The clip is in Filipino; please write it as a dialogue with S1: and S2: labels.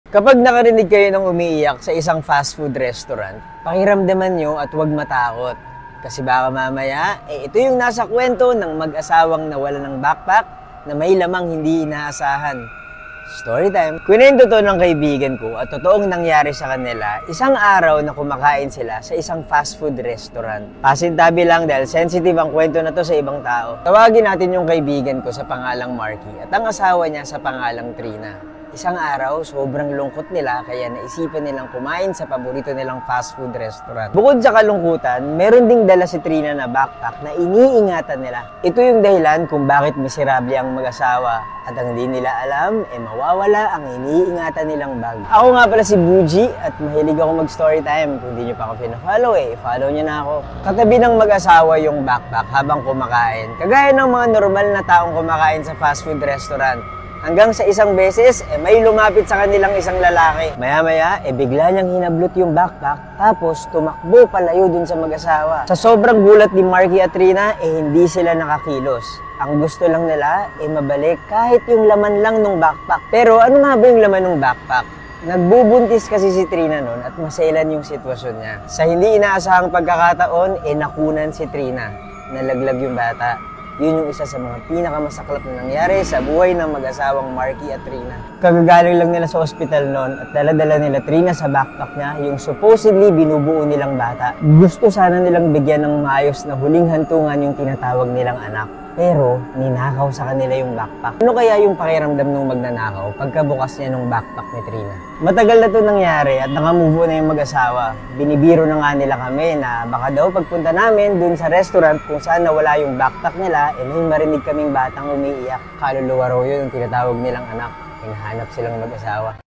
S1: Kapag nakarinig kayo ng umiiyak sa isang fast food restaurant, pakiramdaman nyo at huwag matakot. Kasi baka mamaya, ito yung nasa kwento ng mag-asawang nawala ng backpack na may lamang hindi inaasahan. Story time. Kwento to ng kaibigan ko at totoong nangyari sa kanila isang araw na kumakain sila sa isang fast food restaurant. Pasintabi lang dahil sensitive ang kwento na to sa ibang tao. Tawagin natin yung kaibigan ko sa pangalang Marky at ang asawa niya sa pangalang Trina. Isang araw, sobrang lungkot nila kaya naisipan nilang kumain sa paborito nilang fast food restaurant. Bukod sa kalungkutan, meron ding dala si Trina na backpack na iniingatan nila. Ito yung dahilan kung bakit miserable ang mag-asawa at ang hindi nila alam, mawawala ang iniingatan nilang bag. Ako nga pala si Buji at mahilig ako mag-story time. Kung di nyo pa ako pina-follow follow nyo na ako. Katabi ng mag-asawa yung backpack habang kumakain. Kagaya ng mga normal na taong kumakain sa fast food restaurant. Hanggang sa isang beses, may lumapit sa kanilang isang lalaki. Maya-maya, bigla niyang hinablot yung backpack, tapos tumakbo palayo dun sa mag-asawa. Sa sobrang gulat ni Marky at Trina, hindi sila nakakilos. Ang gusto lang nila, mabalik kahit yung laman lang ng backpack. Pero ano nga ba yung laman ng backpack? Nagbubuntis kasi si Trina noon at maselan yung sitwasyon niya. Sa hindi inaasahang pagkakataon, nakunan si Trina. Nalaglag yung bata. Yun yung isa sa mga pinakamasaklap na nangyari sa buhay ng mag-asawang Marky at Trina. Kagagaling lang nila sa ospital noon at dala-dala nila Trina sa backpack niya yung supposedly binubuo nilang bata. Gusto sana nilang bigyan ng maayos na huling hantungan yung tinatawag nilang anak. Pero ninakaw sa kanila yung backpack. Ano kaya yung pakiramdam nung magnanakaw pagkabukas niya ng backpack ni Trina? Matagal na to nangyari at nakamove on na yung mag-asawa. Binibiro na nga nila kami na baka daw pagpunta namin dun sa restaurant kung saan nawala yung backpack nila, may marinig kaming batang umiiyak. Kaluluwa raw yun yung tinatawag nilang anak. Hinahanap silang mag-asawa.